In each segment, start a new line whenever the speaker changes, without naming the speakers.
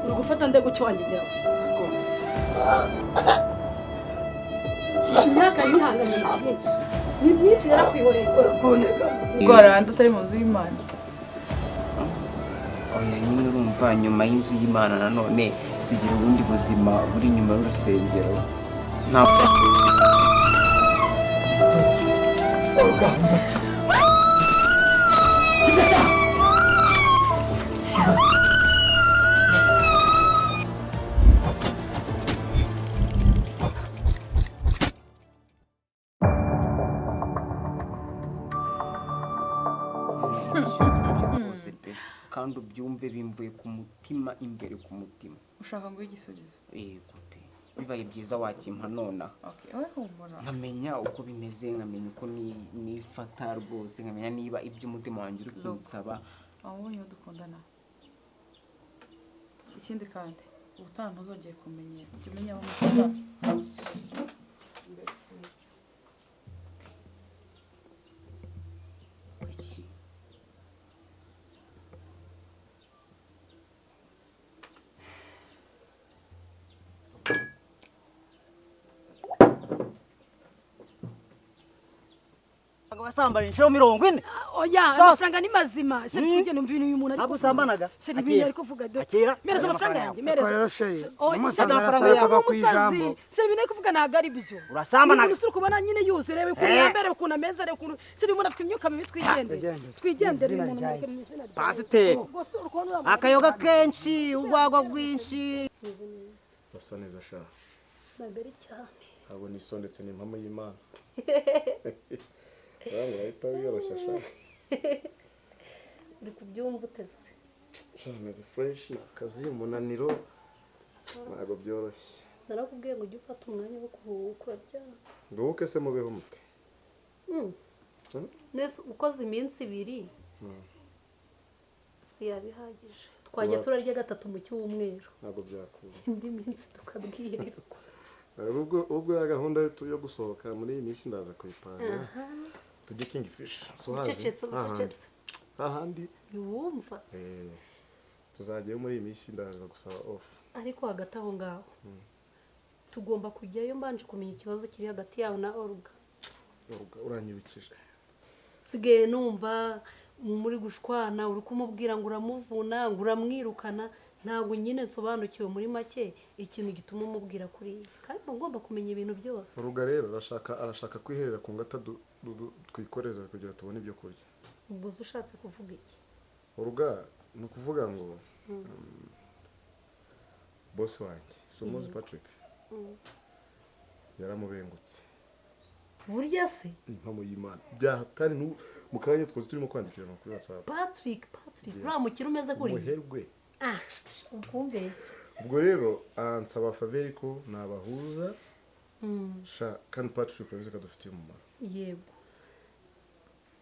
Urugufata ndego cyo wangegera. Imyaka y'intangane byinshi. Ni byinshi yarakwihoreye.
Rwara ndatari mu nzu y'Imana.
Oya nyine urumva nyuma y'inzu y'Imana nanone tugira ubundi buzima buri nyuma y'urusengero. Ntabwo kandi ubyumve bimvuye ku mutima imbere ku mutima.
Ushaka ngo igisubizo?
Yego pe. Bibaye byiza wakimpa nona.
Okay, oya humura.
Nkamenya uko bimeze, nkamenya uko nifata rwose, nkamenya niba ibyo umutima wanjye uri kunsaba.
Abonye dukundana. Ikindi kandi ubutaha ntuzongeye kumenya. Jya umenya abo mukundana.
Iki
wasambana inshuro 40.
Oya, amafaranga ni mazima. Sheri twige numva ibintu uyu muntu ari
Nagusambanaga.
Sheri ibintu ari kuvuga do. Mereza amafaranga yanjye, mereza.
Umusaza arasaba ku ijambo.
Sheri ibintu ari kuvuga ntago ari byo.
Urasambanaga.
Umusuru kubona nyine yuzuye rebe ko yambere ukuntu ameza rebe ukuntu. Sheri umuntu afite imyuka mibi twigendere umuntu mu izina.
Pasiteri. Akayoga kenshi, urwagwa rwinshi.
Basa neza sha.
Nagari cyane.
Abo ni so ndetse n'impamo y'Imana. Bamwe bahita biyoroshya sha.
Uri kubyumva utese.
Sha meze fresh akazi umunaniro. Ntago byoroshye.
Narakubwiye ngo ujye ufata umwanya wo kuruhuka bya.
Nduhuke se mubeho mute.
Nese ukoze iminsi 2. Si yabihagije. Twajya turarya gatatu mu cyumweru.
Ntago byakura.
Indi minsi tukabwirirwa.
Ubwo ya gahunda yo gusohoka muri iyi minsi ndaza kuyipanga. Tujye Kingfish. So hazi. Ahandi.
Yumva.
Tuzajya muri iyi minsi ndaza gusaba off.
Ariko hagati aho ngaho. Tugomba kujyayo mbanje kumenya ikibazo kiri hagati yawe na Olga.
Olga uranyibikije.
Sigaye numva muri gushwana uri kumubwira ngo uramuvuna ngo uramwirukana ntago nyine nsobanukiwe muri make ikintu gituma umubwira kuri kandi ngomba kumenya ibintu byose.
Olga rero arashaka kwiherera ku ngata twikoreza kugira tubone ibyo kurya.
Ubwo ushatse kuvuga iki?
Olga ni ukuvuga ngo boss wanjye Somozi Patrick yaramubengutse.
Burya se
impamo y'Imana byahatari mu kanya twose turimo kwandikirana kuri WhatsApp.
Patrick uramukira umeze kuri
muherwe.
Ukumbe
ubwo rero ansaba faveri ko nabahuza sha kandi Patrick yavuze ko dufitiye umumaro.
Yego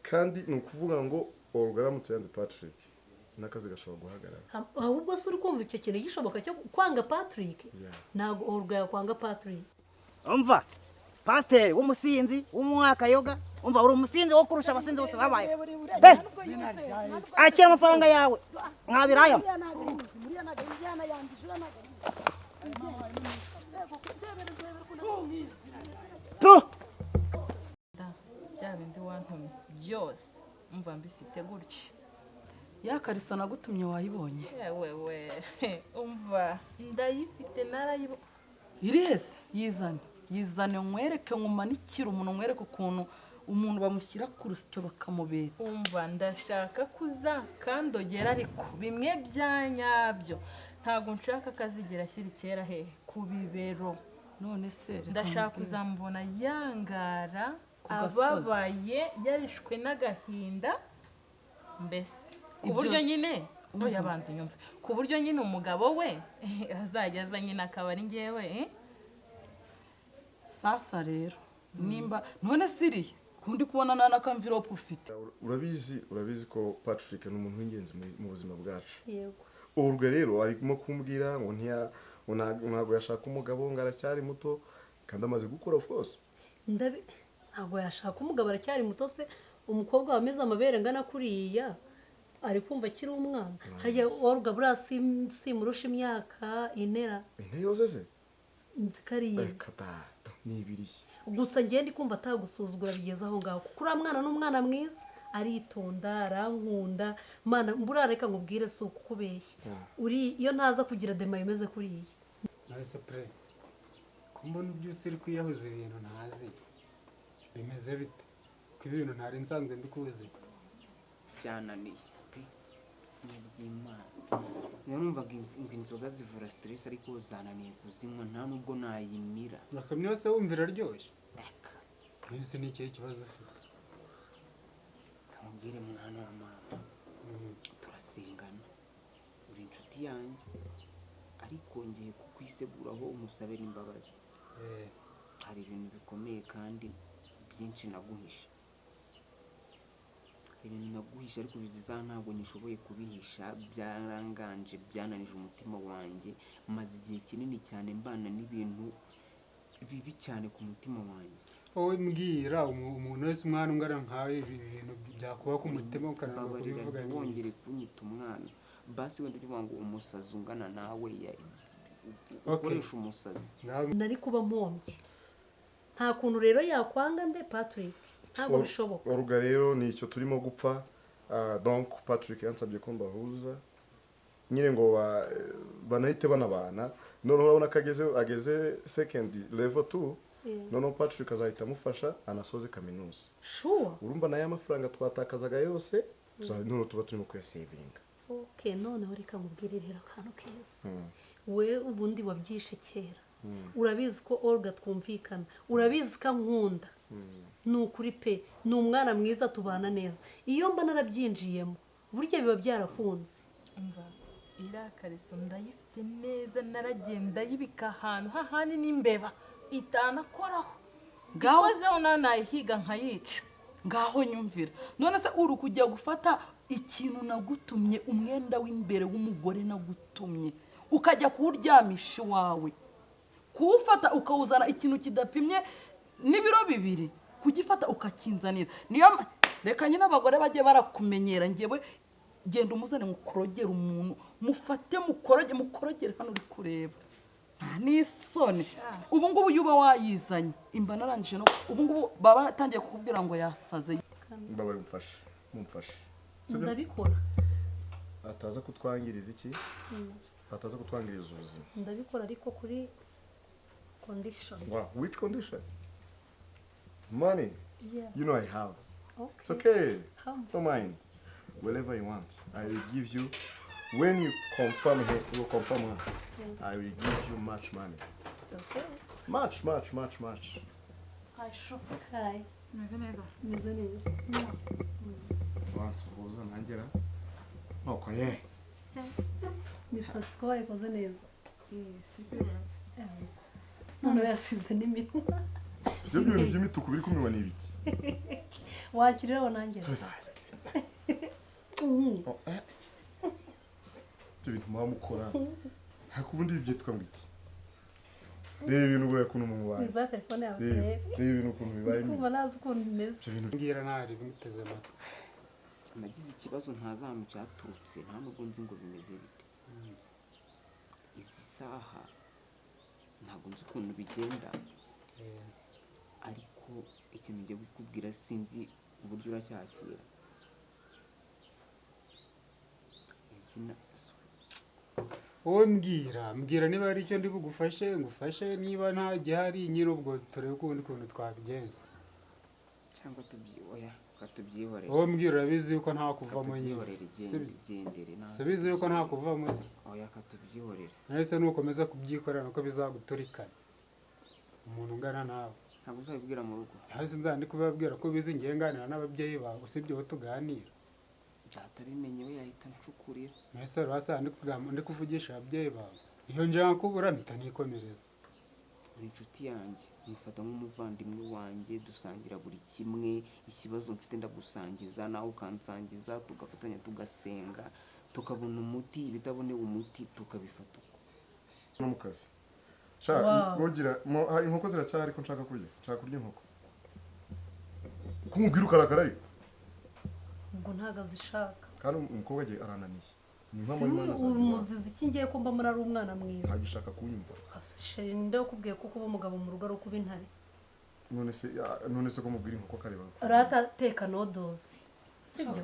kandi ni ukuvuga ngo Olga aramutse yanze Patrick n'akazi gashobora guhagarara.
Ahubwo se uri kumva icyo kintu gishoboka cyo kwanga Patrick? Ntago Olga yakwanga Patrick.
Umva Pasiteri w'umusinzi w'umwakayoga umva uri umusinzi wo kurusha abasinzi bose babaye. Akira amafaranga yawe mwabirayo.
Bya bindi wantumye byose umva mbifite gutya. Ya kariso nagutumye wayibonye? Yewe umva ndayifite narayibonye. Iri hese yizane nkwereke nkumanikira umuntu nkwereke ukuntu umuntu bamushyira ku rusyo bakamubeta. Umva ndashaka kuza kandogera ariko bimwe byanyabyo ntago nshaka kazigera ashyira ikera he ku bibero. None se ndashaka kuzambona yangara ababaye yarishwe n'agahinda mbese ku buryo nyine yabanze nyumve ku buryo nyine umugabo we azajya aza nyine akabari ngewe. Sasa rero nimba none siriye kundi kubona nta n'akamvirope ufite.
urabizi ko Patrick ni umuntu w'ingenzi mu buzima bwacu.
yego
urwo rero arimo kumbwira ngo ntabwo yashaka umugabo ngo aracyari muto kandi amaze gukura of course.
ntabwo yashaka umugabo aracyari muto se umukobwa wameze amabere angana kuriya ari kumva akiri umwana harya Olga buriya simurusha imyaka intera
yose se
nzi ko ari iye
ni ibiri
gusa njye ndi kumva atagusuzugura bigeze aho ngaho kuko uriya mwana ni umwana mwiza aritonda arankunda mana buriya reka nkubwire si ukukubeshya iyo ntaza kugira dema imeze kuriya
nahise pre kumbona ubyutse uri kwiyahuza ibintu ntazi bimeze bite ko ibintu ntari nsanzwe ndikuzi
byananiye pe sinaryimana niyo numvaga ngo inzoga zivura stress ariko zananiye kuzinywa nta nubwo nayimira.
nasomye yose wumva iraryoshye mwese ni ikihe kibazo ufite
kamubwire mwana wa mama turasengana uri inshuti yanjye ariko ngiye kukwiseguraho umusabe n'imbabazi. hari ibintu bikomeye kandi byinshi naguhisha ariko biziza ntabwo nishoboye kubihisha byaranganje byananije umutima wanjye maze igihe kinini cyane mbana n'ibintu bibi cyane ku mutima wanjye.
wowe mbwira umuntu wese umwana ungana nkawe ibintu byakuba ku mutima ukananirwa kubivuga
wongere kunyita umwana basi wenda uvuga ngo umusazi ungana nawe ukoresha umusazi
nari kuba mpombye nta kuntu rero yakwanga nde Patrick ntabwo bishoboka.
Olga rero ni icyo turimo gupfa donc Patrick yansabye ko mbahuza nyine ngo banahite banabana noneho urabona ko ageze second level 2 noneho Patrick azahita amufasha anasoze kaminuza.
Sure.
urumva nayo amafaranga twatakazaga yose noneho tuba turimo kuyasevinga.
Okay noneho reka mubwirira akantu keza we ubundi wabyishe kera urabizi ko Olga twumvikana urabizi ko nkunda ni ukuri pe ni umwana mwiza tubana neza iyo mba narabyinjiyemo burya biba byarakunze.
umva iriya kariso ndayifite neza naragenda yibika ahantu hahani n'imbeba itanakoraho ngahozeho nayihiga nkayica ngaho nyumvira none se uri kujya gufata ikintu nagutumye umwenda w'imbere w'umugore nagutumye ukajya kuwuryamisha iwawe kuwufata ukawuzana ikintu kidapimye n'ibiro 2 kugifata ukakinzanira niyo reka nyine abagore bajye barakumenyera ngewe genda umuzane mukorogera umuntu mufate mukorogere hano uri kureba n'isoni ubu ngubu yuba wayizanye imba narangije no ubu ngubu baba atangiye kukubwira ngo yasaze
mbaba mumfashe
ndabikora
ataza kutwangiriza iki ataza kutwangiriza ubuzima
ndabikora ariko kuri condition.
Wow, which condition? Money.
Yeah.
You know I have.
Okay.
It's okay.
How?
Don't mind. Whatever you want, I will give you. When you confirm her, you confirm her. I will give you much money.
It's okay.
Much.
Hi, sure.
Hi. Meze neza.
Once uza nangera. Oko ye.
Misatsi ko wayikoze neza. None yasize n'iminwa.
Ibyo bintu by'imituku biri kumiwa n'ibiki?
Wakiriraho nanjye.
Ibyo bintu mwamukora. Hakubundi byitwa ngiki? Reba ibintu bure kuno mu baye.
Iza telefone yawe.
Reba ibintu kuntu bibaye.
Kuva nazi ukuntu bimeze.
mbwira ntari bimuteze amatwi
nagize ikibazo ntazamu cyaturutse nta nubwo nzi ngo bimeze bite. Izi saha ntabwo nzi ukuntu bigenda ariko ikintu ngiye kukubwira sinzi uburyo uracyakira. Izina
wowe mbwira niba hari icyo ndi ngufashe niba nta gihari nyine ubwo turebe ukundi kuntu twabigenza
cyangwa tubyihorere.
wowe mbwira urabizi yuko nta kuvamo nyine
gendere
subiza yuko nta kuvamo se
oya katubyihorere.
nahise nukomeza kubyikorera nuko bizaguturikana umuntu ungana nawe
ntabwo uzabibwira mu rugo.
hasi nzandi kubabwira ko bizi ngiye nganira n'ababyeyi bawe usibye aho tuganira
nzatabimenye we yahita ncukurira.
nahise rwasa ndi kuvugisha ababyeyi bawe iyo nje nkubura mpita nikomereza
uri inshuti yanjye mufata nk'umuvandimwe wanjye dusangira buri kimwe ikibazo mfite ndagusangiza nawe ukansangiza tugafatanya tugasenga tukabona umuti ibidabonewe umuti tukabifata uko
no mu kazi inkoko ziracyahari ko nshaka kurya inkoko kumubwira ukarakara ariko
ubwo ntago azishaka
kandi umukobwa agiye arananiye ni
si umuzizi iki ngiye ko mba muri ari umwana mwiza
ntagishaka kunyumva
sheri ninde wakubwiye ko kuba umugabo mu rugo ari ukuba intare
none se ko mubwira inkoko kareba
aratateka nodozi sibyo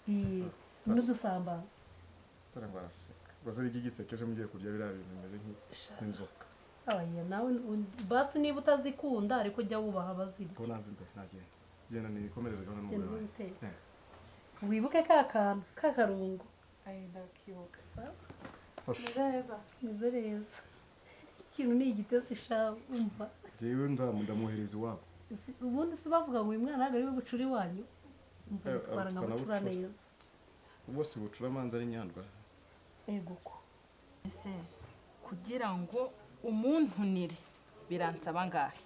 iyi n'udusambaza
tara ngo araseka baza ari igisekeje mugiye kurya biriya bintu bimeze nk'inzoka
abaya nawe basi niba utazikunda ariko jya wubaha abazirya
ko nava imbere nagenda genda nikomereze gahunda n'umugore
wibuke ka kantu k'akarungo
ndakibuka
nizo neza ikintu ni igitesi sha umva
jewe ndamuhereza iwabo
ubundi se bavuga ngo uyu mwana ntabwo ari we bucura iwanyu umva yitwara nka bucura neza
bose bucura amanzi ari nyandwa
ego ko
ese kugira ngo umuntunire biransaba ngahe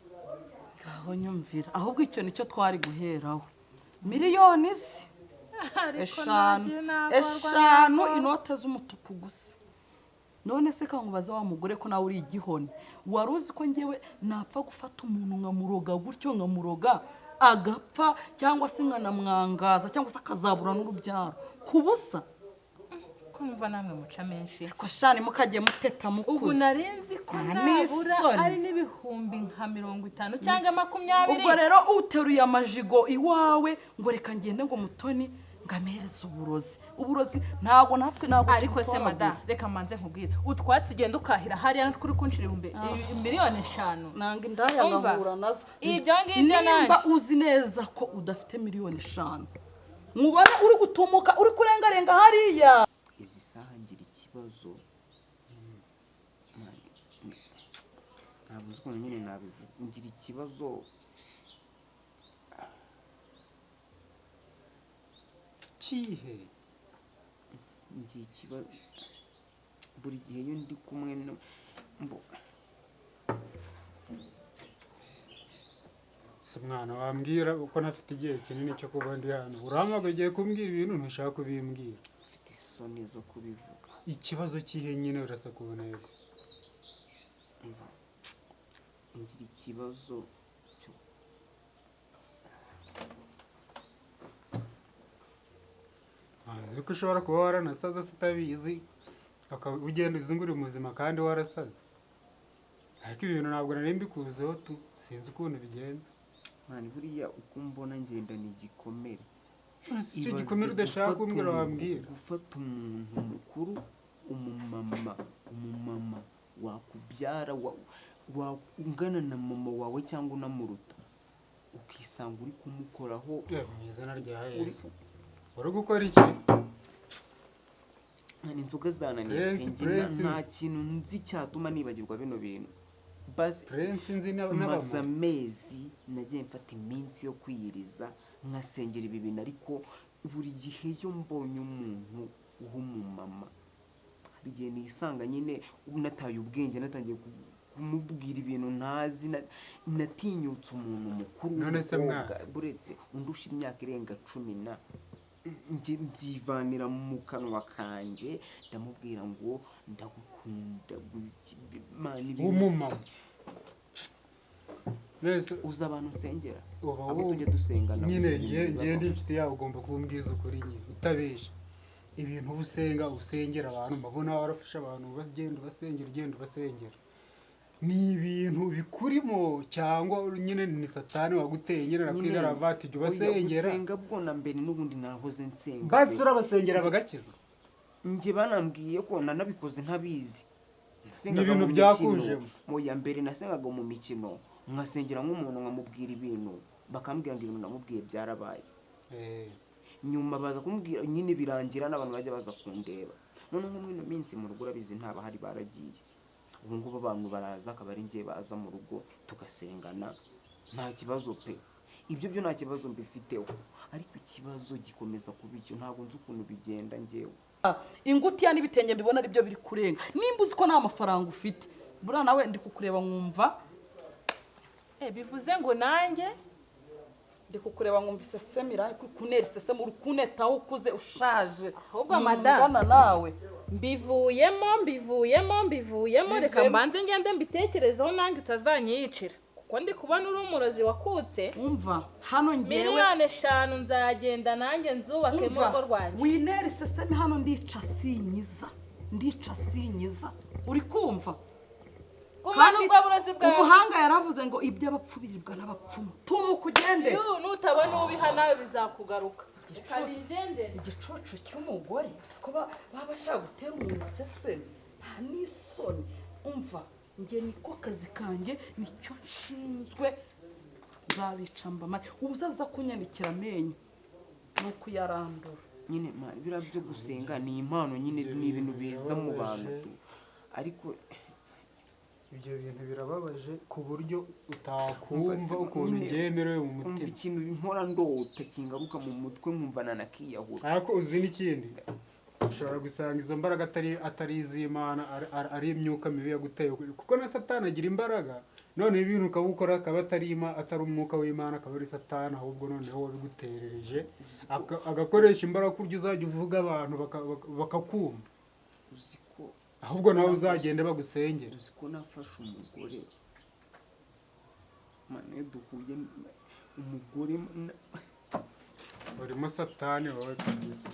ngaho nyumvira ahubwo icyo nicyo twari guheraho miliyoni se eshanu inote z'umutuku gusa none se kankubaza wa mugore ko nawe uri igihoni wari uzi ko ngewe napfa gufata umuntu nkamuroga gutyo nkamuroga agapfa cyangwa se nkanamwangaza cyangwa se akazabura n'urubyaro ku busa ko numva namwe muca menshi ko shani mukagiye muteta mukuze
ubu narenzi ko nabura ari n'ibihumbi nka 50 cyangwa 20
ubwo rero uteruye amajigo iwawe ngo reka ngende ngo mutoni ngamereza uburozi ntago natwe ntago
ariko se mada reka manze nkubwire utwatsi genda ukahira hariya kuri kunshira ibihumbi miliyoni 5
nanga indaya ngahura nazo
ibyo ngibyo
nimba uzi neza ko udafite miliyoni 5 mubona uri gutumuka uri kurengarenga hariya
izi saha ngira ikibazo ntabwo uzi ukuntu nyine nabivuga ngira ikibazo
kihe
ngira ikibazo buri gihe iyo ndi kumwe
si mwana wambwira uko ntafite igihe kinini cyo kuba ndi hano urampamagaye ugiye kumbwira ibintu ntushaka kubimbwira
mfite isoni zo kubivuga
ikibazo kihe nyine urasa ku ntego
ngira ikibazo cyo
ko ushobora kuba waranasaze se utabizi ugenda uzingura ubuzima kandi warasaze ariko ibintu ntabwo nari mbikuzeho tu sinzi ukuntu bigenza
mwana buriya uko mbona ngenda ni igikomere
icyo gikomere udashaka kumbwira wambwira
gufata umuntu mukuru umumama wakubyara ungana na mama wawe cyangwa unamuruta ukisanga uri kumukoraho
mu izina rya Yesu uri gukora iki
inzoga zananiye nta kintu nzi cyatuma nibagirwa bino bintu basi maze amezi nagiye mfata iminsi yo kwiyiriza nkasengera ibi bintu ariko buri gihe iyo mbonye umuntu w'umumama hari igihe nisanga nyine nataye ubwenge natangiye kumubwira ibintu ntazi natinyutse umuntu mukuru buretse undusha imyaka irenga 10 mbyivanira mu kanwa kanjye ndamubwira ngo ndagukunda
umumama
uza abantu nsengera
abo
tujye dusengana
nyine ngiye ndi inshuti yawe ugomba kumbwiza ukuri nyine utabesha ibintu usengera abantu mbabona warafasha abantu ugenda ubasengera ni ibintu bikurimo cyangwa nyine ni satani waguteye nyine nakwigara vati jya ubasengera
usenga bwo na mbere n'ubundi nahoze nsenga
basi urabasengera bagakiza
njye banambwiye ko nanabikoze ntabizi
ni ibintu byakujemo
mu ya mbere nasengaga mu mikino nkasengera nk'umuntu nkamubwira ibintu bakambwira ngo ibintu namubwiye byarabaye nyuma baza kumubwira nyine birangira n'abantu bajya baza kundeba none nko muri ino minsi mu rugo urabizi ntaba hari baragiye ubu ngubu abantu baraza akaba ari njye baza mu rugo tugasengana nta kibazo pe ibyo byo nta kibazo mbifiteho ariko ikibazo gikomeza kuba icyo ntabwo nzi ukuntu bigenda njyewe
ingutiya n'ibitenge mbibona ari byo biri kurenga nimba uzi ko nta mafaranga ufite buriya nawe ndi kukureba nkumva
bivuze ngo nanjye
ndi kukureba nkumva isesemira kunera iseseme uri kunetaho ukuze ushaje
ahubwo madamu
nawe
mbivuyemo reka mbanze ngende mbitekerezeho nanjye utazanyiyicira kuko ndi kubona uri umurozi wakutse
umva hano ngewe
miliyoni 5 nzagenda nanjye nzubake mu rugo rwanjye
winera iseseme hano ndica sinyiza uri kumva
kandi ubwo burozi bwawe
umuhanga yaravuze ngo iby'abapfu biribwa n'abapfumu tumuka ugende
nutabona ubiha nawe bizakugaruka
igicucu cy'umugore siko baba bashaka gutera umuntu iseseme nta n'isoni umva njye niko kazi kanjye nicyo nshinzwe nzabica mbamare uzaza kunyandikira amenyo ni ukuyarandura
nyine biriya byo gusenga ni impano nyine ni ibintu biza mu bantu ariko
ibyo bintu birababaje ku buryo utakumva ukuntu byemerewe mu mutima
umva ikintu nkora ndota kingaruka mu mutwe nkumva nanakiyahura
ariko uzi n'ikindi ushobora gusanga izo mbaraga atari iz'Imana ari imyuka mibi yaguteye kuko na Satani agira imbaraga none ibintu ukabukora akaba atari umwuka w'Imana akaba ari Satani ahubwo noneho wabiguterereje agakoresha imbaraga kurya uzajya uvuga abantu bakakumva ahubwo nawe uzagende bagusengera
uzi ko nafashe umugore mane duhuye umugore
urimo Satani wowe kabisa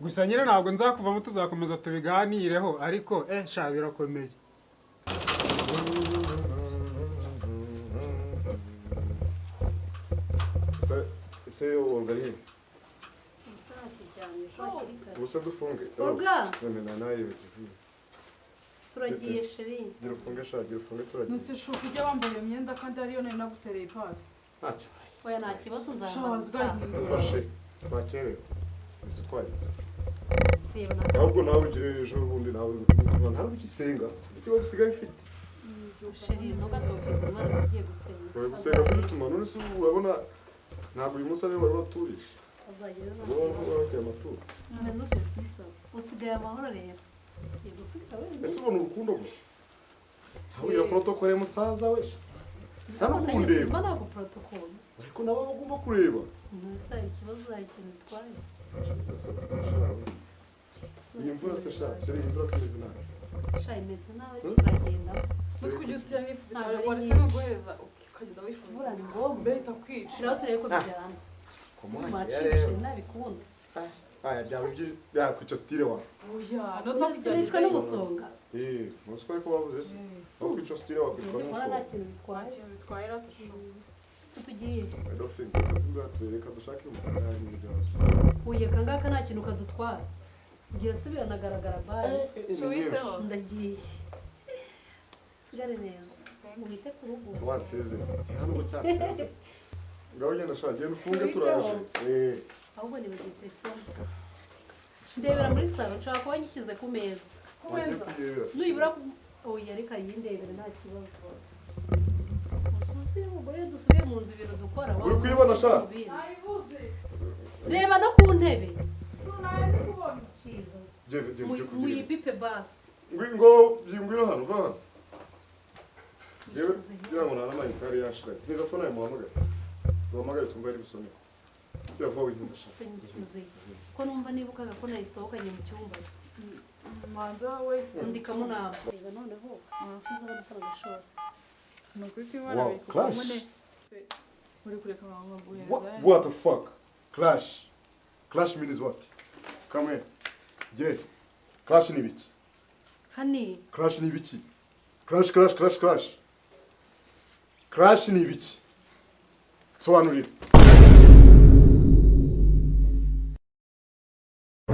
gusa nyine ntabwo nzakuvamo tuzakomeza tubiganireho ariko sha birakomeye
ese wongariye ubusa dufunge none nayo
turagiye sheri
gira ufunge turagiye
nusishuka ujya wambaye iyo myenda kandi ariyo nari nagutereye ipasi
ntacyo
oya nta kibazo
nzahindura
dufashe twakerewe ese twagize
reba
ahubwo nawe ugire ejo bundi nawe ntabwo ugisenga sinzi ikibazo usigaye ufite
sheri ntugatoke umwana tugiye gusenga
wowe gusenga se bituma none se urabona ntabwo uyu munsi ariwe wari waturije
azagira
wabaye amaturo
umeze ute sisa usigaye amahoro rero
ese ubona urukundo gusa hawira protokole musaza we nta n'ukundeba
ntabwo protokole
ariko nabo bagomba kureba
musa ikibazo hari ikintu gitwaye
iyi mvura se sha sheri iyi mvura kameze nabi
sha imeze nabi turagenda
uzi kujya utira n'ifuti cyawe waretse no guheza ukagenda wifuza
imvura ni ngombwa
mbehita kwica
shiraho turebe ko bijyana macishe nabikunda
aya byawe byakwica stile wawe
oya
sinitwe n'umusonga
ntuzi ko ariko wabuze se aho kwica stile wawe kwitwa
ndikora nta
n'umusoro
kintu bitwaye
bitwaye ratushubu
se tugiye
I don't think reka dushake umuganga n'ibyawe
uye kangaka nta kintu kadutwara ugira se biranagaragara bayi ndagiye sigare neza ubite ku rugo
wanseze nta nubwo cyanseze ngaho ugenda shaka genda ufunge turaje
ahubwo nibagiye telefone ndebera muri salo nshaka kuba nyishyize ku meza nuyibura oya reka yindebere nta kibazo ususi umugore dusubiye mu nzu ibintu dukora
uri kuyibona sha
reba no ku ntebe muyipipe basi
ngo ngwino hano va hano yewe ngira ngo nta n'amayinite yari yashiranye neza fone yawe muhamagare uhamagare tumva ari gusomera yava wihinze sha
ko numva nibukaga ko nayisohokanye mu cyumba se
manza wese
ndikamo nabo reba noneho nshize amafaranga ashora
ni ukuri kw'imana
Wow,
bikuvamo
Clash.
ne uri kureka mama
what the fuck clash means what come here je clash ni biki
hani
clash ni biki clash ni biki sobanurira